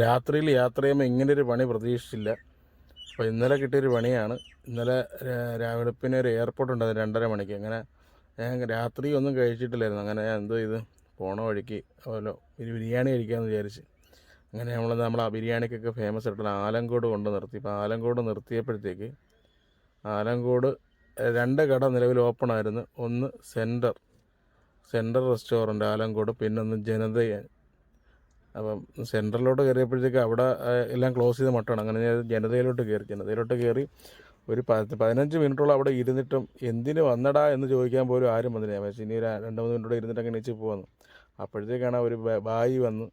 രാത്രിയിൽ യാത്ര ചെയ്യുമ്പോൾ ഇങ്ങനൊരു പണി പ്രതീക്ഷിച്ചില്ല. അപ്പോൾ ഇന്നലെ കിട്ടിയൊരു പണിയാണ്. ഇന്നലെ വെളുപ്പിന് ഒരു എയർപോർട്ട് ഉണ്ടായിരുന്നു 2:30 മണിക്ക്. അങ്ങനെ ഞാൻ രാത്രി ഒന്നും കഴിച്ചിട്ടില്ലായിരുന്നു. അങ്ങനെ ഞാൻ എന്തോ ഇത് പോണ വഴിക്ക് ഒരു ബിരിയാണി കഴിക്കാമെന്ന് വിചാരിച്ച്. അങ്ങനെ നമ്മൾ ആ ബിരിയാണിക്കൊക്കെ ഫേമസ് ആയിട്ടുള്ള ആലങ്കോട് കൊണ്ട് നിർത്തി. ഇപ്പോൾ ആലങ്കോട് നിർത്തിയപ്പോഴത്തേക്ക് ആലങ്കോട് 2 കട നിലവിൽ ഓപ്പൺ ആയിരുന്നു. ഒന്ന് സെൻറ്റർ റെസ്റ്റോറൻറ്റ് ആലങ്കോട്, പിന്നെ ഒന്ന് ജനതയ. അപ്പം സെൻട്രലിലോട്ട് കയറിയപ്പോഴത്തേക്ക് അവിടെ എല്ലാം ക്ലോസ് ചെയ്ത് മട്ടാണ്. അങ്ങനെ ഞാൻ ജനതയിലോട്ട് കയറി ഒരു 15 മിനിറ്റോളം അവിടെ ഇരുന്നിട്ടും എന്തിന് വന്നടാ എന്ന് ചോദിക്കാൻ പോലും ആരും വന്നില്ല. പക്ഷേ ഇനി 2-3 മിനിറ്റോടെ ഇരുന്നിട്ട് അങ്ങനെ എണീച്ച് പോകാമെന്ന്. അപ്പോഴത്തേക്കാണ് ഒരു ബായി വന്ന്,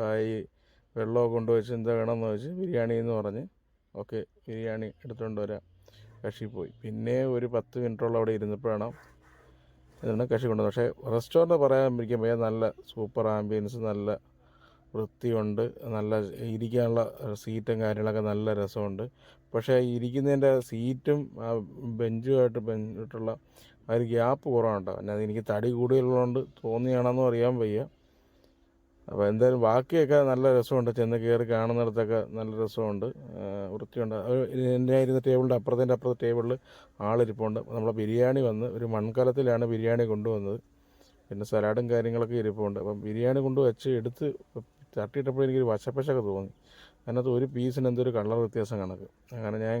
ബായി വെള്ളമൊക്കെ കൊണ്ടുവച്ച് എന്താ വേണമെന്ന് ചോദിച്ച് ബിരിയാണി എന്ന് പറഞ്ഞ് ഓക്കെ ബിരിയാണി എടുത്തുകൊണ്ട് വരാം. കക്ഷി പോയി. പിന്നെ ഒരു 10 മിനിറ്റോളം അവിടെ ഇരുന്നപ്പോഴാണ് കക്ഷി കൊണ്ടുവന്നത്. പക്ഷേ റെസ്റ്റോറൻറ്റ് പറയാൻ നല്ല സൂപ്പർ ആംബിയൻസ്, നല്ല വൃത്തിയുണ്ട്, നല്ല ഇരിക്കാനുള്ള സീറ്റും കാര്യങ്ങളൊക്കെ നല്ല രസമുണ്ട്. പക്ഷേ ഇരിക്കുന്നതിൻ്റെ സീറ്റും ബെഞ്ചുമായിട്ടുള്ള ആ ഒരു ഗ്യാപ്പ് കുറവുണ്ടാവും. പിന്നെ അതെനിക്ക് തടി കൂടുതലുള്ളതുകൊണ്ട് തോന്നിയാണെന്നും അറിയാൻ വയ്യ. അപ്പോൾ എന്തായാലും ബാക്കിയൊക്കെ നല്ല രസമുണ്ട്. ചെന്ന് കയറി കാണുന്നിടത്തൊക്കെ നല്ല രസമുണ്ട്, വൃത്തിയുണ്ട്. എൻ്റെ ഇരുന്ന ടേബിളിൻ്റെ അപ്പുറത്തെ ടേബിളിൽ ആളിരിപ്പുണ്ട്. നമ്മളെ ബിരിയാണി വന്ന് ഒരു മൺകലത്തിലാണ് ബിരിയാണി കൊണ്ടുവന്നത്. പിന്നെ സലാഡും കാര്യങ്ങളൊക്കെ ഇരിപ്പുണ്ട്. അപ്പം ബിരിയാണി കൊണ്ട് വെച്ച് എടുത്ത് തട്ടിയിട്ടപ്പോൾ എനിക്കൊരു വശപ്പശൊക്കെ തോന്നി. അതിനകത്ത് ഒരു പീസിന് എന്തൊരു കളർ വ്യത്യാസം കണക്ക്. അങ്ങനെ ഞാൻ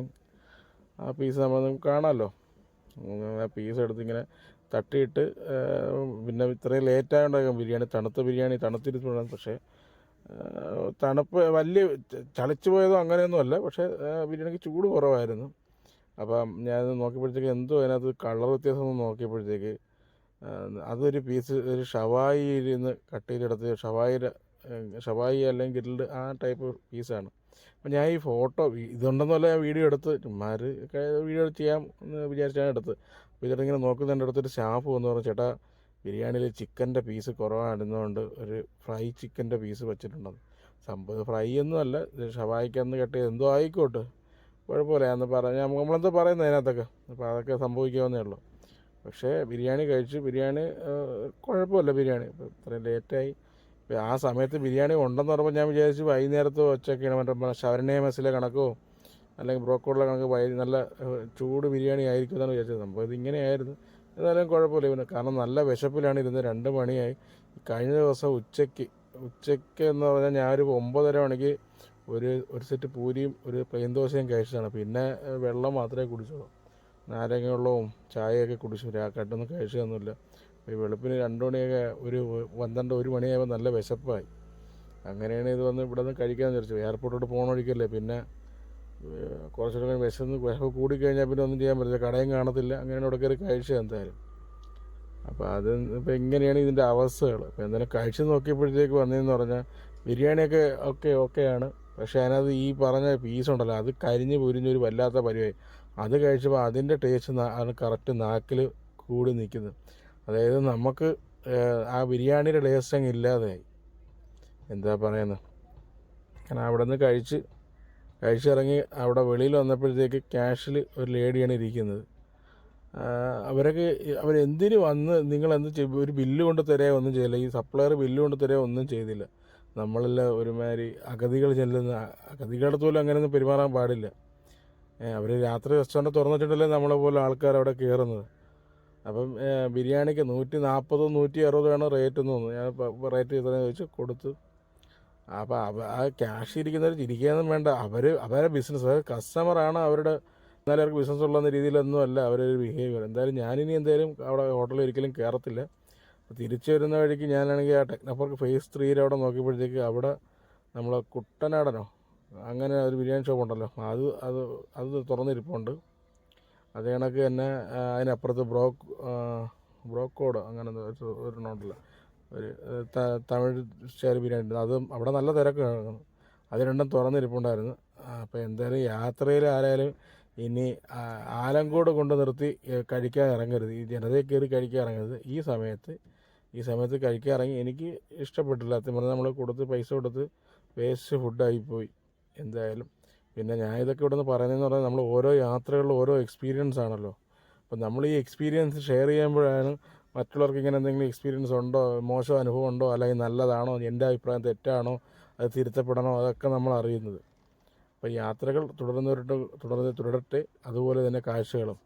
ആ പീസ് നമ്മൾ കാണാമല്ലോ, ആ പീസ് എടുത്തിങ്ങനെ തട്ടിയിട്ട്, പിന്നെ ഇത്രയും ലേറ്റായതുകൊണ്ടാകും തണുത്ത ബിരിയാണി തണുത്തിരുത്തുകൊണ്ടാണ്. പക്ഷേ തണുപ്പ് വലിയ ചളിച്ചു പോയതോ അങ്ങനെയൊന്നും അല്ല. പക്ഷേ ബിരിയാണിക്ക് ചൂട് കുറവായിരുന്നു. അപ്പം ഞാനത് നോക്കിയപ്പോഴത്തേക്ക് എന്തോ അതിനകത്ത് കളർ വ്യത്യാസം ഒന്ന് നോക്കിയപ്പോഴത്തേക്ക് അതൊരു പീസ് ഒരു ഷവായിൽ നിന്ന് കട്ട് ചെയ്തെടുത്ത് ഷവായി അല്ലെങ്കിൽ ഗ്രിൽഡ് ആ ടൈപ്പ് പീസാണ്. അപ്പം ഞാൻ ഈ ഫോട്ടോ ഇതുണ്ടെന്നല്ല ഞാൻ വീഡിയോ എടുത്ത് വീഡിയോ ചെയ്യാം എന്ന് വിചാരിച്ചാണ് എടുത്തത്. അപ്പോൾ ഇതിങ്ങനെ നോക്കുന്നതിൻ്റെ അടുത്തൊരു സ്റ്റാഫ് വന്ന് പറഞ്ഞു, ചേട്ടാ ബിരിയാണിയിൽ ചിക്കൻ്റെ പീസ് കുറവായിരുന്നതുകൊണ്ട് ഒരു ഫ്രൈ ചിക്കൻ്റെ പീസ് വെച്ചിട്ടുണ്ടെന്ന്. സംഭവം ഫ്രൈ ഒന്നും അല്ല, ഷവായിക്കന്ന് കട്ട് ചെയ്ത് എന്തോ ആയിക്കോട്ടെ, കുഴപ്പമില്ല എന്ന് പറഞ്ഞാൽ നമ്മളെന്തോ പറയുന്നത് അതിനകത്തൊക്കെ. അപ്പോൾ അതൊക്കെ സംഭവിക്കാവുന്നേ ഉള്ളൂ. പക്ഷേ ബിരിയാണി കഴിച്ചു. ബിരിയാണി കുഴപ്പമില്ല. ബിരിയാണി ഇപ്പോൾ ഇത്രയും ലേറ്റായി. ആ സമയത്ത് ബിരിയാണി ഉണ്ടെന്ന് പറയുമ്പോൾ ഞാൻ വിചാരിച്ചു വൈകുന്നേരത്തോ ഉച്ചയ്ക്കാണ് മറ്റേ ശവരനയ മെസ്സിലെ കണക്കോ അല്ലെങ്കിൽ ബ്രോക്കോളിലെ കണക്ക് നല്ല ചൂട് ബിരിയാണി ആയിരിക്കും എന്നാണ് വിചാരിച്ചത്. സംഭവം ഇതിങ്ങനെയായിരുന്നു. എന്നാലും കുഴപ്പമില്ല. പിന്നെ കാരണം നല്ല വിശപ്പിലാണ് ഇരുന്നത്. 2 മണിയായി. കഴിഞ്ഞ ദിവസം ഉച്ചയ്ക്ക് എന്ന് പറഞ്ഞാൽ ഞാനൊരു 9:30 മണിക്ക് ഒരു സെറ്റ് പൂരിയും ഒരു പ്ലെയിൻ ദോശയും കഴിച്ചതാണ്. പിന്നെ വെള്ളം മാത്രമേ കുടിച്ചുള്ളൂ. നാരങ്ങ വെള്ളവും ചായയൊക്കെ കുടിച്ചു. കട്ടൊന്നും കഴിച്ചതൊന്നുമില്ല. ഈ വെളുപ്പിന് 2 മണിയൊക്കെ ഒരു 1 മണിയായപ്പോൾ നല്ല വിശപ്പായി. അങ്ങനെയാണ് ഇത് വന്ന് ഇവിടെ നിന്ന് കഴിക്കാമെന്ന് വിചാരിച്ചു. എയർപോർട്ടോട്ട് പോകണ വഴിക്കല്ലേ. പിന്നെ കുറച്ചുകൂടെ വിശപ്പ് കൂടിക്കഴിഞ്ഞാൽ പിന്നെ ഒന്നും ചെയ്യാൻ പറ്റില്ല, കടയും കാണത്തില്ല. അങ്ങനെയാണ് ഇവിടെ കയറി കഴിച്ചത് എന്തായാലും. അപ്പോൾ അത് ഇപ്പോൾ ഇങ്ങനെയാണ് ഇതിൻ്റെ അവസ്ഥകൾ. അപ്പോൾ എന്തായാലും കഴിച്ച് നോക്കിയപ്പോഴത്തേക്ക് വന്നതെന്ന് പറഞ്ഞാൽ ബിരിയാണിയൊക്കെ ഓക്കെയാണ്. പക്ഷേ അതിനകത്ത് ഈ പറഞ്ഞ പീസുണ്ടല്ലോ, അത് കരിഞ്ഞ് പൊരിഞ്ഞൊരു വല്ലാത്ത പരിവായി. അത് കഴിച്ചപ്പോൾ അതിൻ്റെ ടേസ്റ്റ് ആണ് കറക്റ്റ് നാക്കിൽ കൂടി നിൽക്കുന്നത്. അതായത് നമുക്ക് ആ ബിരിയാണിയുടെ ടേസ്റ്റ് അങ്ങ് ഇല്ലാതെയായി. എന്താ പറയുന്നത്. കാരണം അവിടെ നിന്ന് കഴിച്ചിറങ്ങി അവിടെ വെളിയിൽ വന്നപ്പോഴത്തേക്ക് ക്യാഷിൽ ഒരു ലേഡിയാണ് ഇരിക്കുന്നത്. അവരെന്തിന് വന്ന് നിങ്ങളെന്ത് ഒരു ബില്ല് കൊണ്ട് തരുക ഒന്നും ചെയ്തില്ല. ഈ സപ്ലയർ ബില്ല് കൊണ്ട് തരുക ഒന്നും ചെയ്തില്ല. നമ്മളെല്ലാം ഒരുമാതിരി അഗതികളുടെ പോലും അങ്ങനെയൊന്നും പെരുമാറാൻ പാടില്ല. അവർ രാത്രി റെസ്റ്റോറൻറ്റ് തുറന്നിട്ടുണ്ടല്ലേ നമ്മളെ പോലെ ആൾക്കാർ അവിടെ കയറുന്നത്. അപ്പം ബിരിയാണിക്ക് 140 160 ആണ് റേറ്റ് എന്ന് തോന്നുന്നു. ഞാൻ റേറ്റ് ചെയ്തതെന്ന് ചോദിച്ചു കൊടുത്തു. അപ്പോൾ ആ ക്യാഷ് ഇരിക്കുന്നവർ ചിരിക്കാനൊന്നും വേണ്ട. അവരുടെ ബിസിനസ്, കസ്റ്റമറാണ് അവരുടെ. എന്നാലും അവർക്ക് ബിസിനസ് ഉള്ളെന്ന രീതിയിലൊന്നും അല്ല അവരൊരു ബിഹേവിയർ. എന്തായാലും അവിടെ ഹോട്ടലിൽ ഒരിക്കലും കയറത്തില്ല. തിരിച്ചു വരുന്ന വഴിക്ക് ഞാനാണെങ്കിൽ ആ ടെക്നോപാർക്ക് ഫേസ് 3 അവിടെ നോക്കിയപ്പോഴത്തേക്ക് അവിടെ നമ്മളെ കുട്ടനാടനോ അങ്ങനെ ഒരു ബിരിയാണി ഷോപ്പ് ഉണ്ടല്ലോ, അത് തുറന്നിരിപ്പുണ്ട്. അത് കണക്ക് തന്നെ അതിനപ്പുറത്ത് ബ്രോക്കോഡ് അങ്ങനെ ഒരു നോട്ടില്ല, ഒരു തമിഴ് സ്റ്റൈൽ ബിരിയാണി ഉണ്ട്. അതും അവിടെ നല്ല തിരക്ക് കാണുന്നു. അത് രണ്ടും തുറന്നിരിപ്പുണ്ടായിരുന്നു. അപ്പോൾ എന്തായാലും യാത്രയിൽ ആരായാലും ഇനി ആലങ്കോട് കൊണ്ട് നിർത്തി കഴിക്കാൻ ഇറങ്ങരുത്. ഈ ജനതയിൽ കയറി കഴിക്കാൻ ഇറങ്ങരുത്. ഈ സമയത്ത് കഴിക്കാൻ ഇറങ്ങി എനിക്ക് ഇഷ്ടപ്പെട്ടില്ല. സത്യം പറഞ്ഞാൽ നമ്മൾ പൈസ കൊടുത്ത് വേസ്റ്റ് ഫുഡായിപ്പോയി എന്തായാലും. പിന്നെ ഞാൻ ഇതൊക്കെ ഇവിടെ നിന്ന് പറയുന്നതെന്ന് പറഞ്ഞാൽ നമ്മൾ ഓരോ യാത്രകളിലും ഓരോ എക്സ്പീരിയൻസ് ആണല്ലോ. അപ്പം നമ്മൾ ഈ എക്സ്പീരിയൻസ് ഷെയർ ചെയ്യുമ്പോഴാണ് മറ്റുള്ളവർക്ക് ഇങ്ങനെ എന്തെങ്കിലും എക്സ്പീരിയൻസ് ഉണ്ടോ, മോശം അനുഭവം ഉണ്ടോ, അല്ലെങ്കിൽ നല്ലതാണോ, എൻ്റെ അഭിപ്രായം തെറ്റാണോ, അത് തിരുത്തപ്പെടണോ അതൊക്കെ നമ്മൾ അറിയുന്നത്. അപ്പോൾ യാത്രകൾ തുടരട്ടെ. അതുപോലെ തന്നെ കാഴ്ചകളും.